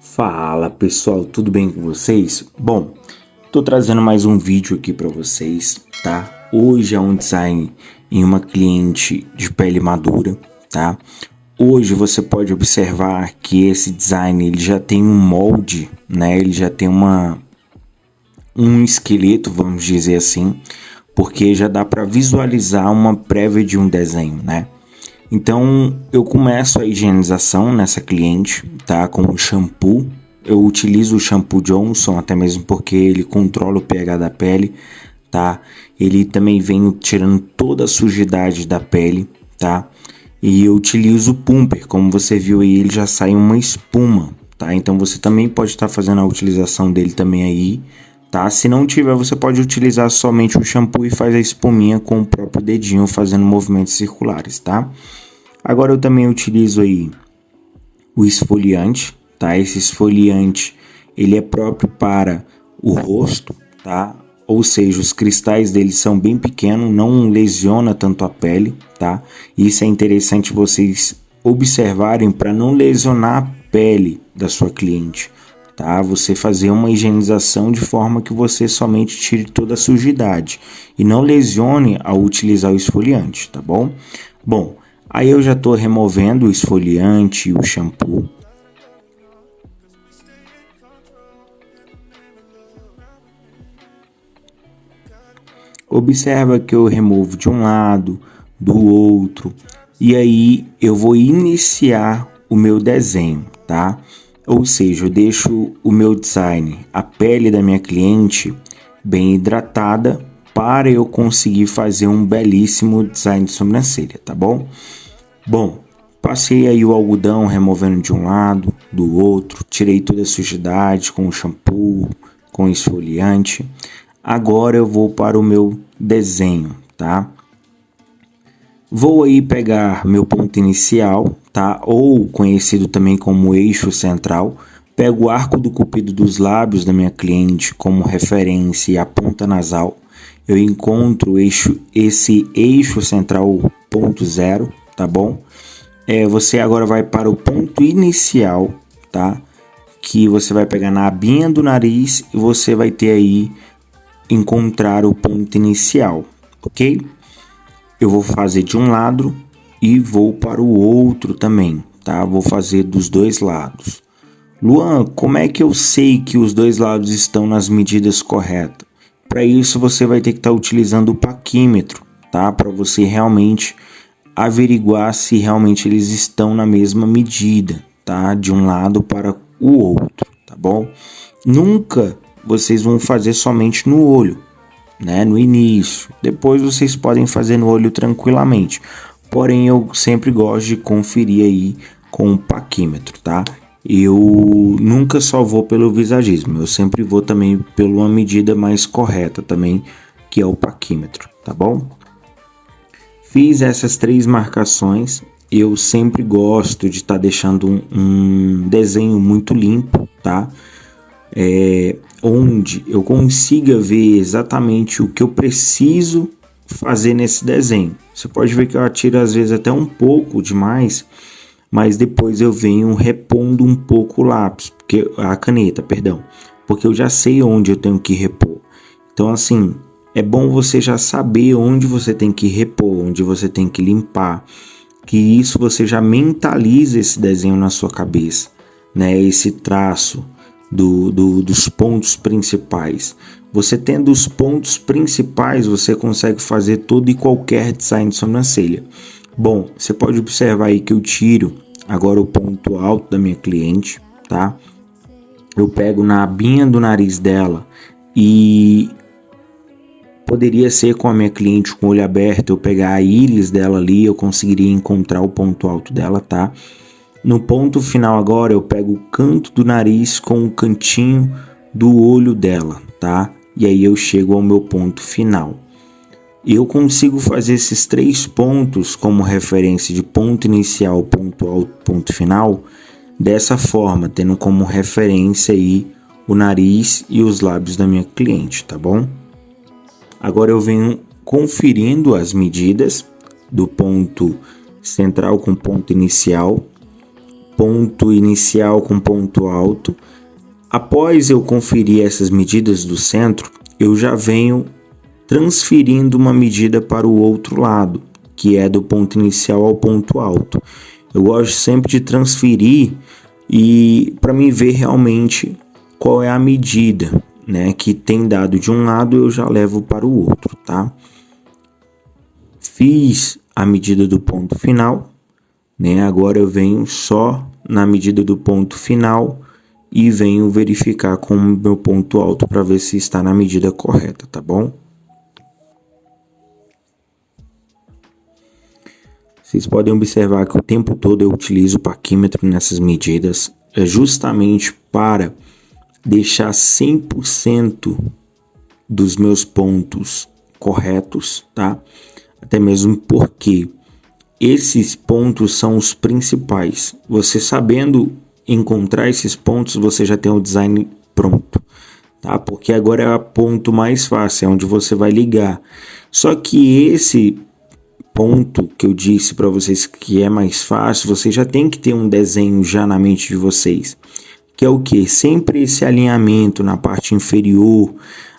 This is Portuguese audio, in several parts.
Fala pessoal, tudo bem com vocês? Bom, tô trazendo mais um vídeo aqui para vocês, tá? Hoje é um design em uma cliente de pele madura, tá? Hoje você pode observar que esse design ele já tem um molde, né? Ele já tem um esqueleto, vamos dizer assim, porque já dá para visualizar uma prévia de um desenho, né? Então eu começo a higienização nessa cliente, tá? Com o shampoo. Eu utilizo o shampoo Johnson, até mesmo porque ele controla o pH da pele, tá? Ele também vem tirando toda a sujidade da pele, tá? E eu utilizo o pumper, como você viu aí, ele já sai uma espuma, tá? Então você também pode estar fazendo a utilização dele também aí, tá? Se não tiver, você pode utilizar somente o shampoo e faz a espuminha com o próprio dedinho, fazendo movimentos circulares, tá? Agora eu também utilizo aí o esfoliante, tá? Esse esfoliante, ele é próprio para o rosto, tá? Ou seja, os cristais dele são bem pequenos, não lesiona tanto a pele, tá? Isso é interessante vocês observarem para não lesionar a pele da sua cliente, tá? Você fazer uma higienização de forma que você somente tire toda a sujidade e não lesione ao utilizar o esfoliante, tá bom? Bom, aí eu já estou removendo o esfoliante e o shampoo. Observa que eu removo de um lado, do outro, e aí eu vou iniciar o meu desenho, tá? Ou seja, eu deixo o meu design, a pele da minha cliente bem hidratada para eu conseguir fazer um belíssimo design de sobrancelha, tá bom? Bom, passei aí o algodão removendo de um lado, do outro, tirei toda a sujidade com o shampoo, com o esfoliante. Agora eu vou para o meu desenho, tá? Vou aí pegar meu ponto inicial, tá? Ou conhecido também como eixo central. Pego o arco do cupido dos lábios da minha cliente como referência e a ponta nasal. Eu encontro esse eixo central ponto zero, tá bom? Você agora vai para o ponto inicial, tá? Que você vai pegar na abinha do nariz e você vai ter aí encontrar o ponto inicial, ok? Eu vou fazer de um lado e vou para o outro também, tá? Vou fazer dos dois lados. Luan, como é que eu sei que os dois lados estão nas medidas corretas? Para isso você vai ter que estar utilizando o paquímetro, tá? Para você realmente averiguar se realmente eles estão na mesma medida, tá? De um lado para o outro, tá bom? Nunca vocês vão fazer somente no olho, né? No início. Depois vocês podem fazer no olho tranquilamente. Porém, eu sempre gosto de conferir aí com o paquímetro, tá? Eu nunca só vou pelo visagismo, eu sempre vou também pela uma medida mais correta também, que é o paquímetro, tá bom? Fiz essas 3 marcações. Eu sempre gosto de estar deixando um desenho muito limpo, tá? Onde eu consiga ver exatamente o que eu preciso fazer nesse desenho. Você pode ver que eu atiro às vezes até um pouco demais, mas depois eu venho repondo um pouco o lápis, porque a caneta, perdão, porque eu já sei onde eu tenho que repor. Então assim, é bom você já saber onde você tem que repor, onde você tem que limpar, que isso você já mentaliza esse desenho na sua cabeça, né? Esse traço dos pontos principais. Você tendo os pontos principais, você consegue fazer todo e qualquer design de sobrancelha. Bom, você pode observar aí que eu tiro agora o ponto alto da minha cliente, tá? Eu pego na abinha do nariz dela e poderia ser com a minha cliente com o olho aberto, eu pegar a íris dela ali, eu conseguiria encontrar o ponto alto dela, tá? No ponto final agora eu pego o canto do nariz com o cantinho do olho dela, tá? E aí eu chego ao meu ponto final. Eu consigo fazer esses 3 pontos como referência de ponto inicial, ponto alto, ponto final, dessa forma, tendo como referência aí o nariz e os lábios da minha cliente, tá bom? Agora eu venho conferindo as medidas do ponto central com ponto inicial. ponto inicial com ponto alto. Após eu conferir essas medidas do centro, eu já venho transferindo uma medida para o outro lado, que é do ponto inicial ao ponto alto. Eu gosto sempre de transferir e para mim ver realmente qual é a medida, né, que tem dado de um lado, eu já levo para o outro, tá? Fiz a medida do ponto final, né? Agora eu venho só na medida do ponto final e venho verificar com o meu ponto alto para ver se está na medida correta, tá bom? Vocês podem observar que o tempo todo eu utilizo o paquímetro nessas medidas, justamente para deixar 100% dos meus pontos corretos, tá? Até mesmo porque esses pontos são os principais. Você sabendo encontrar esses pontos, você já tem o design pronto, tá? Porque agora é o ponto mais fácil, é onde você vai ligar. Só que esse ponto que eu disse para vocês que é mais fácil, você já tem que ter um desenho já na mente de vocês, que é o que? Sempre esse alinhamento na parte inferior,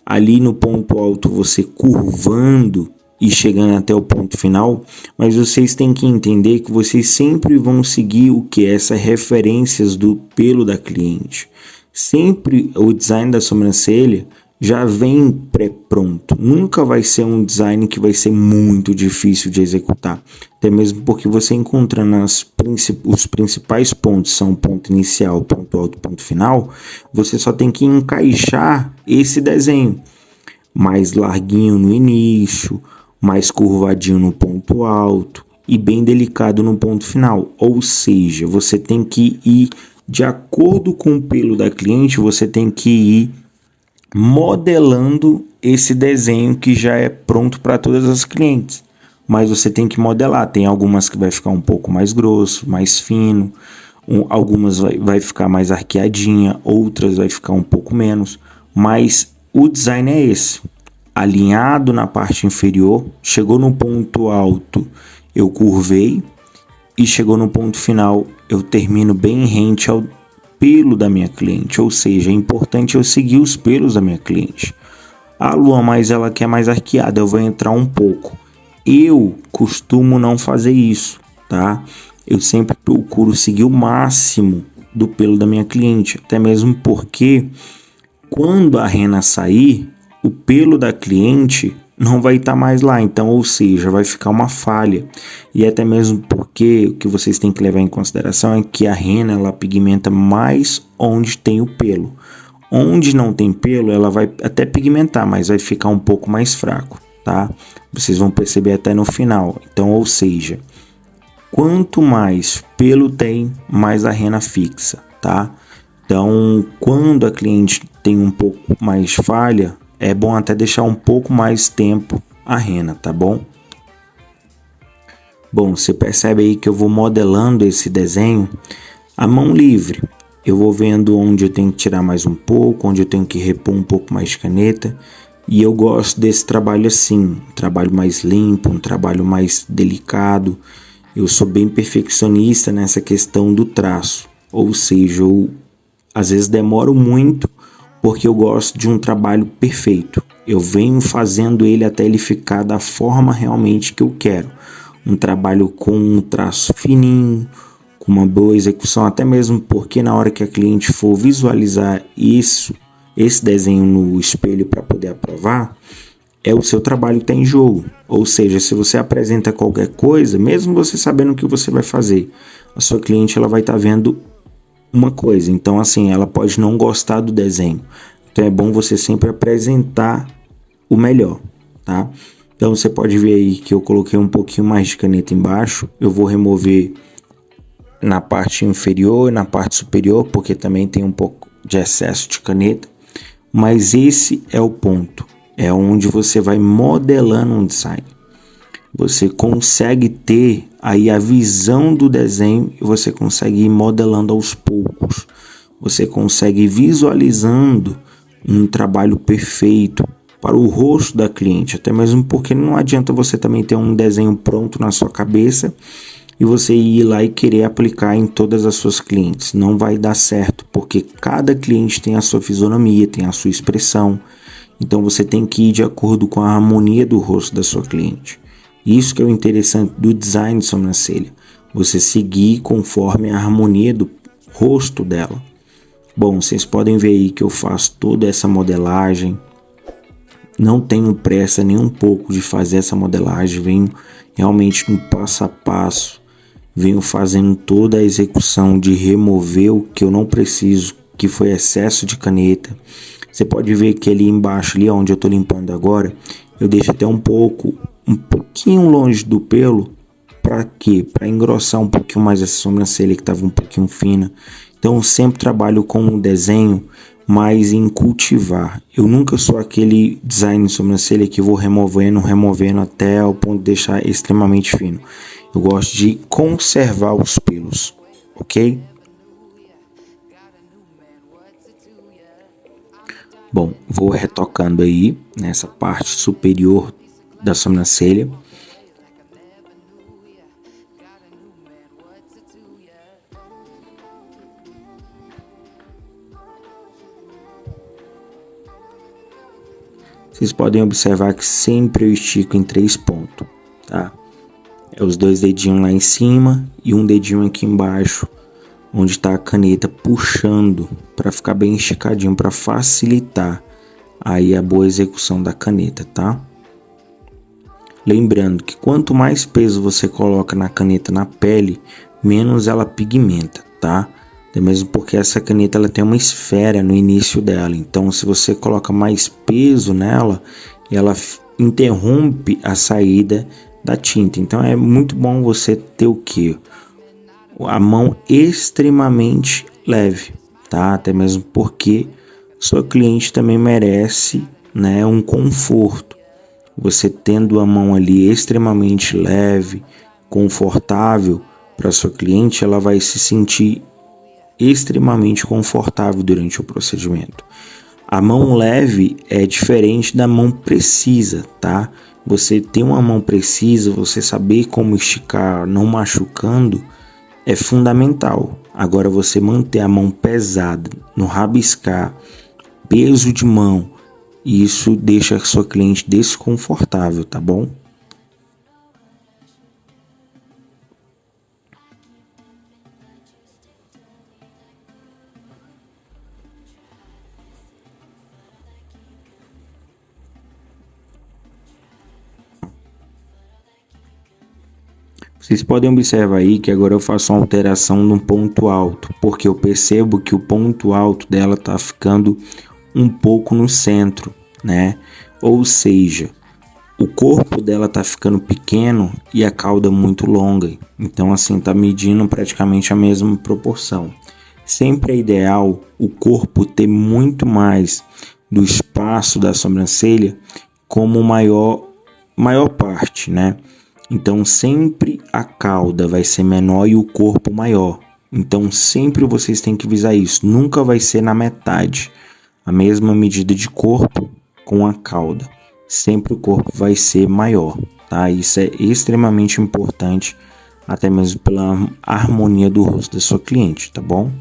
ali no ponto alto você curvando e chegando até o ponto final, mas vocês têm que entender que vocês sempre vão seguir o que? Essas referências do pelo da cliente. Sempre o design da sobrancelha já vem pré-pronto. Nunca vai ser um design que vai ser muito difícil de executar. Até mesmo porque você encontrando os principais pontos, são ponto inicial, ponto alto, ponto final, você só tem que encaixar esse desenho. Mais larguinho no início, mais curvadinho no ponto alto e bem delicado no ponto final. Ou seja, você tem que ir de acordo com o pelo da cliente, você tem que ir modelando esse desenho que já é pronto para todas as clientes. Mas você tem que modelar. Tem algumas que vai ficar um pouco mais grosso, mais fino. Algumas vai ficar mais arqueadinha, outras vai ficar um pouco menos. Mas o design é esse. Alinhado na parte inferior, chegou no ponto alto, eu curvei e chegou no ponto final, eu termino bem rente ao pelo da minha cliente, ou seja, é importante eu seguir os pelos da minha cliente. A Luan, mas ela quer mais arqueada, eu vou entrar um pouco. Eu costumo não fazer isso, tá? Eu sempre procuro seguir o máximo do pelo da minha cliente, até mesmo porque quando a rena sair, o pelo da cliente não vai estar mais lá, então, ou seja, vai ficar uma falha. E até mesmo porque o que vocês têm que levar em consideração é que a rena ela pigmenta mais onde tem o pelo. Onde não tem pelo, ela vai até pigmentar, mas vai ficar um pouco mais fraco, tá? Vocês vão perceber até no final. Então, ou seja, quanto mais pelo tem, mais a rena fixa, tá? Então, quando a cliente tem um pouco mais falha, é bom até deixar um pouco mais tempo a rena, tá bom? Bom, você percebe aí que eu vou modelando esse desenho à mão livre. Eu vou vendo onde eu tenho que tirar mais um pouco, onde eu tenho que repor um pouco mais de caneta. E eu gosto desse trabalho assim, um trabalho mais limpo, um trabalho mais delicado. Eu sou bem perfeccionista nessa questão do traço. Ou seja, eu às vezes demoro muito porque eu gosto de um trabalho perfeito. Eu venho fazendo ele até ele ficar da forma realmente que eu quero. Um trabalho com um traço fininho, com uma boa execução, até mesmo porque na hora que a cliente for visualizar esse desenho no espelho para poder aprovar, é o seu trabalho que está em jogo. Ou seja, se você apresenta qualquer coisa, mesmo você sabendo o que você vai fazer, a sua cliente ela vai estar vendo uma coisa. Então, assim, ela pode não gostar do desenho. Então, é bom você sempre apresentar o melhor, tá? Então, você pode ver aí que eu coloquei um pouquinho mais de caneta embaixo. Eu vou remover na parte inferior e na parte superior, porque também tem um pouco de excesso de caneta. Mas esse é o ponto. É onde você vai modelando um design. Você consegue ter aí a visão do desenho e você consegue ir modelando aos poucos. Você consegue ir visualizando um trabalho perfeito para o rosto da cliente. Até mesmo porque não adianta você também ter um desenho pronto na sua cabeça e você ir lá e querer aplicar em todas as suas clientes. Não vai dar certo, porque cada cliente tem a sua fisionomia, tem a sua expressão. Então você tem que ir de acordo com a harmonia do rosto da sua cliente. Isso que é o interessante do design de sobrancelha. Você seguir conforme a harmonia do rosto dela. Bom, vocês podem ver aí que eu faço toda essa modelagem. Não tenho pressa nem um pouco de fazer essa modelagem. Venho realmente no passo a passo. Venho fazendo toda a execução de remover o que eu não preciso, que foi excesso de caneta. Você pode ver que ali embaixo, ali onde eu estou limpando agora, eu deixo até um pouquinho longe do pelo. Para quê? Para engrossar um pouquinho mais essa sobrancelha que estava um pouquinho fina. Então eu sempre trabalho com um desenho mais em cultivar. Eu nunca sou aquele design de sobrancelha que vou removendo até o ponto de deixar extremamente fino. Eu gosto de conservar os pelos, ok? Bom, vou retocando aí nessa parte superior da sobrancelha. Vocês podem observar que sempre eu estico em 3 pontos, tá? É os 2 dedinhos lá em cima e um dedinho aqui embaixo, onde está a caneta puxando para ficar bem esticadinho, para facilitar aí a boa execução da caneta, tá? Lembrando que quanto mais peso você coloca na caneta na pele, menos ela pigmenta, tá? Até mesmo porque essa caneta ela tem uma esfera no início dela, então se você coloca mais peso nela, ela interrompe a saída da tinta. Então é muito bom você ter o que? A mão extremamente leve, tá? Até mesmo porque sua cliente também merece, né, um conforto. Você tendo a mão ali extremamente leve, confortável para sua cliente, ela vai se sentir extremamente confortável durante o procedimento. A mão leve é diferente da mão precisa, tá? Você ter uma mão precisa, você saber como esticar, não machucando, é fundamental. Agora você manter a mão pesada, no rabiscar, peso de mão, isso deixa a sua cliente desconfortável, tá bom? Vocês podem observar aí que agora eu faço uma alteração no ponto alto, porque eu percebo que o ponto alto dela tá ficando um pouco no centro, né? Ou seja, o corpo dela tá ficando pequeno e a cauda muito longa. Então assim, tá medindo praticamente a mesma proporção. Sempre é ideal o corpo ter muito mais do espaço da sobrancelha como maior parte, né? Então sempre a cauda vai ser menor e o corpo maior. Então sempre vocês têm que visar isso. Nunca vai ser na metade. A mesma medida de corpo com a cauda. Sempre o corpo vai ser maior, tá? Isso é extremamente importante, até mesmo pela harmonia do rosto da sua cliente, tá bom?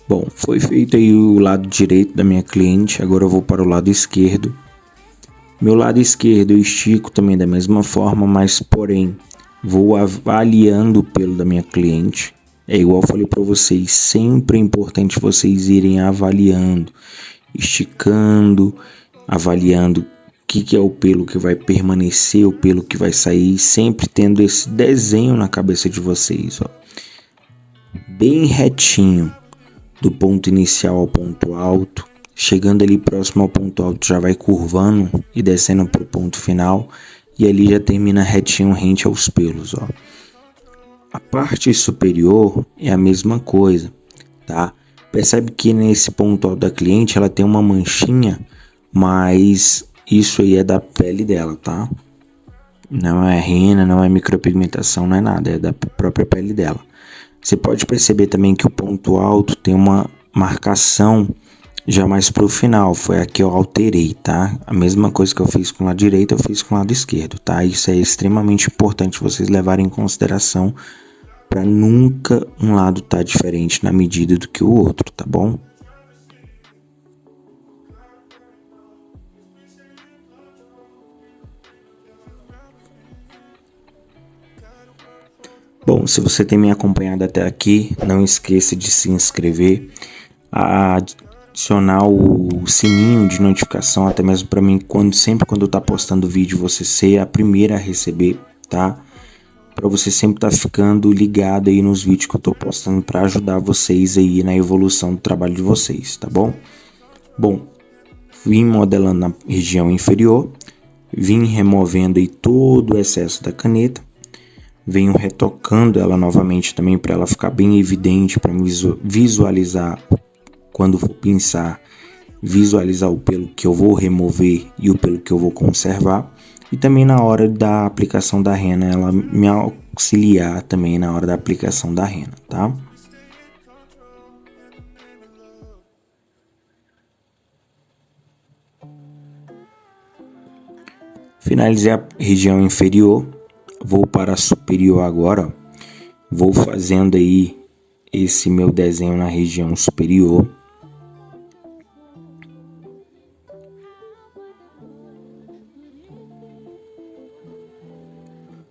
Bom, foi feito aí o lado direito da minha cliente, agora eu vou para o lado esquerdo. Meu lado esquerdo eu estico também da mesma forma, mas porém vou avaliando o pelo da minha cliente. É igual eu falei para vocês, sempre é importante vocês irem avaliando, esticando, avaliando o que é o pelo que vai permanecer, o pelo que vai sair, sempre tendo esse desenho na cabeça de vocês, ó. Bem retinho, do ponto inicial ao ponto alto, chegando ali próximo ao ponto alto já vai curvando e descendo para o ponto final e ali já termina retinho rente aos pelos, ó. A parte superior é a mesma coisa, tá? Percebe que nesse ponto alto da cliente ela tem uma manchinha, mas isso aí é da pele dela, tá? Não é rena, não é micropigmentação, não é nada, é da própria pele dela. Você pode perceber também que o ponto alto tem uma marcação já mais pro final, foi a que eu alterei, tá? A mesma coisa que eu fiz com o lado direito, eu fiz com o lado esquerdo, tá? Isso é extremamente importante vocês levarem em consideração para nunca um lado tá diferente na medida do que o outro, tá bom? Bom, se você tem me acompanhado até aqui, não esqueça de se inscrever, adicionar o sininho de notificação, até mesmo para mim, sempre quando eu tá postando vídeo, você ser a primeira a receber, tá? Para você sempre estar ficando ligado aí nos vídeos que eu tô postando para ajudar vocês aí na evolução do trabalho de vocês, tá bom? Bom, vim modelando na região inferior, vim removendo aí todo o excesso da caneta, venho retocando ela novamente também para ela ficar bem evidente, para visualizar quando for pinçar, visualizar o pelo que eu vou remover e o pelo que eu vou conservar. E também na hora da aplicação da rena, ela me auxiliar também na hora da aplicação da rena, tá? Finalizei a região inferior, vou para a superior agora, ó. Vou fazendo aí esse meu desenho na região superior.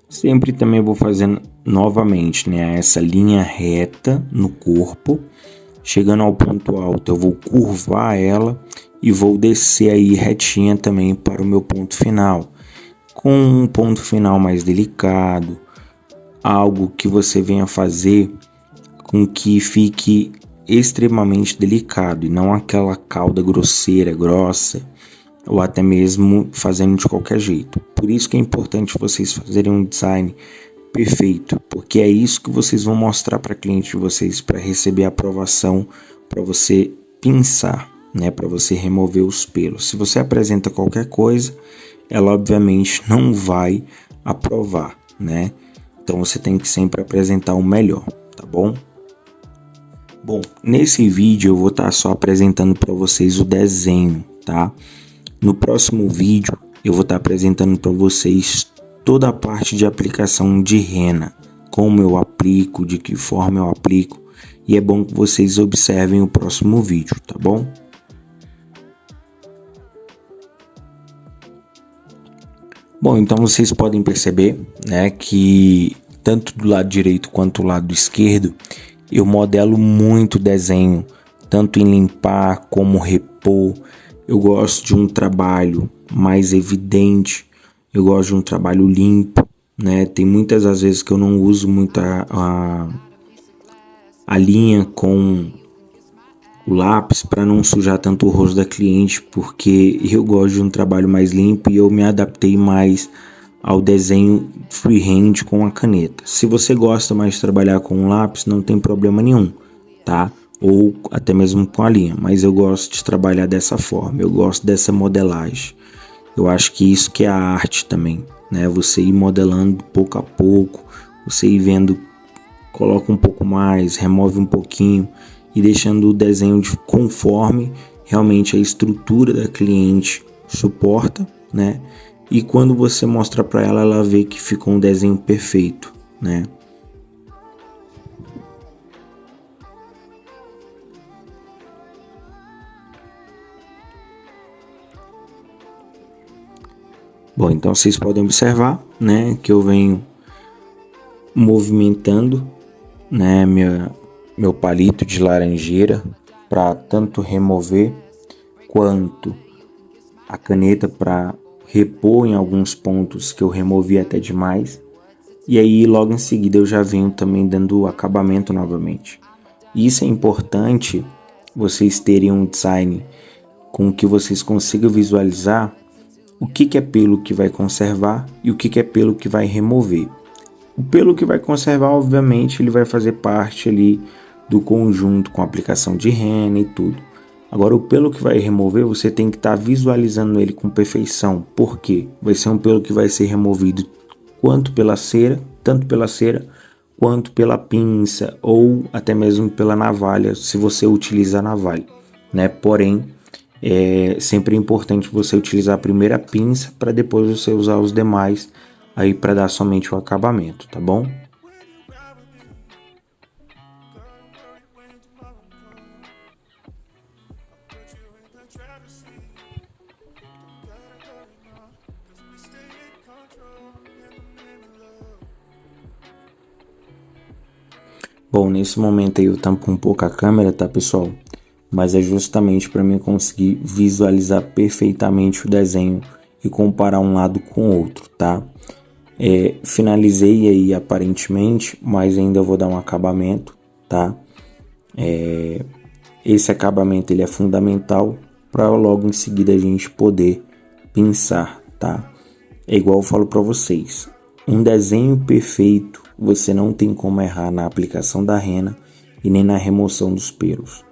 Sempre também vou fazendo novamente, né, essa linha reta no corpo. Chegando ao ponto alto, eu vou curvar ela e vou descer aí retinha também para o meu ponto final. Com um ponto final mais delicado, algo que você venha fazer com que fique extremamente delicado e não aquela cauda grosseira, grossa, ou até mesmo fazendo de qualquer jeito. Por isso que é importante vocês fazerem um design perfeito, porque é isso que vocês vão mostrar para cliente de vocês para receber a aprovação, para você pinçar, né, para você remover os pelos. Se você apresenta qualquer coisa, ela obviamente não vai aprovar, né? Então você tem que sempre apresentar o melhor, tá bom? Bom, nesse vídeo eu vou estar só apresentando para vocês o desenho, tá? No próximo vídeo eu vou estar apresentando para vocês toda a parte de aplicação de rena, como eu aplico, de que forma eu aplico, e é bom que vocês observem o próximo vídeo, tá bom? Bom, então vocês podem perceber, né, que tanto do lado direito quanto do lado esquerdo eu modelo muito desenho, tanto em limpar como repor. Eu gosto de um trabalho mais evidente, eu gosto de um trabalho limpo, né? Tem muitas às vezes que eu não uso muito a linha com o lápis para não sujar tanto o rosto da cliente, porque eu gosto de um trabalho mais limpo e eu me adaptei mais ao desenho freehand com a caneta. Se você gosta mais de trabalhar com o lápis, não tem problema nenhum, tá? Ou até mesmo com a linha, mas eu gosto de trabalhar dessa forma, eu gosto dessa modelagem. Eu acho que isso que é a arte também, né? Você ir modelando pouco a pouco, você ir vendo, coloca um pouco mais, remove um pouquinho e deixando o desenho conforme realmente a estrutura da cliente suporta, né? E quando você mostra para ela, ela vê que ficou um desenho perfeito, né? Bom, então vocês podem observar, né, que eu venho movimentando, né, meu palito de laranjeira para tanto remover quanto a caneta para repor em alguns pontos que eu removi até demais. E aí logo em seguida eu já venho também dando acabamento novamente. Isso é importante vocês terem um design com que vocês consigam visualizar o que é pelo que vai conservar e o que é pelo que vai remover. O pelo que vai conservar, obviamente, ele vai fazer parte ali do conjunto com a aplicação de rena e tudo. Agora, o pelo que vai remover, você tem que estar visualizando ele com perfeição. Por quê? Vai ser um pelo que vai ser removido quanto pela cera, tanto pela cera quanto pela pinça ou até mesmo pela navalha, se você utiliza a navalha, né? Porém, é sempre importante você utilizar a primeira pinça para depois você usar os demais aí para dar somente o acabamento, tá bom? Bom, nesse momento aí eu tampo um pouco a câmera, tá, pessoal? Mas é justamente para mim conseguir visualizar perfeitamente o desenho e comparar um lado com o outro, tá? Finalizei aí aparentemente, mas ainda vou dar um acabamento, tá? Esse acabamento ele é fundamental para logo em seguida a gente poder pensar, tá? É igual eu falo para vocês, um desenho perfeito você não tem como errar na aplicação da rena e nem na remoção dos pelos.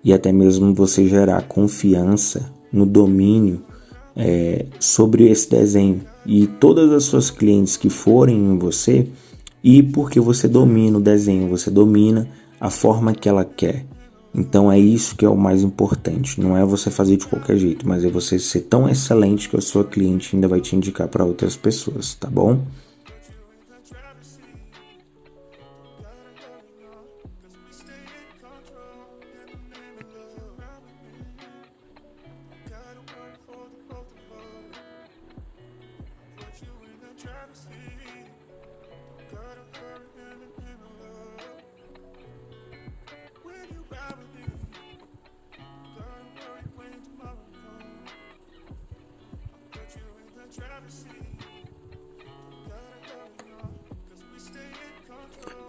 E até mesmo você gerar confiança no domínio sobre esse desenho. E todas as suas clientes que forem em você, e porque você domina o desenho, você domina a forma que ela quer. Então é isso que é o mais importante, não é você fazer de qualquer jeito, mas é você ser tão excelente que a sua cliente ainda vai te indicar para outras pessoas, tá bom?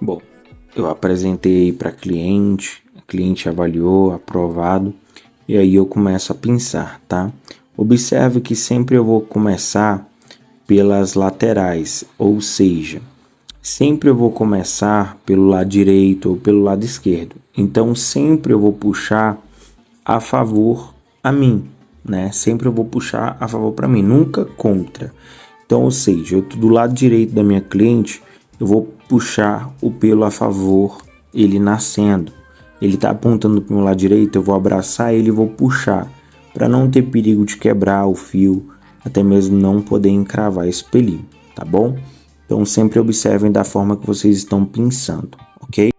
Bom, eu apresentei para a cliente avaliou, aprovado, e aí eu começo a pensar, tá? Observe que sempre eu vou começar pelas laterais, ou seja, sempre eu vou começar pelo lado direito ou pelo lado esquerdo. Então sempre eu vou puxar a favor a mim, né? Sempre eu vou puxar a favor para mim, nunca contra. Então, ou seja, eu tô do lado direito da minha cliente, eu vou puxar o pelo a favor, ele nascendo. Ele está apontando para o meu lado direito, eu vou abraçar ele e vou puxar, para não ter perigo de quebrar o fio, até mesmo não poder encravar esse pelinho, tá bom? Então sempre observem da forma que vocês estão pinçando, ok?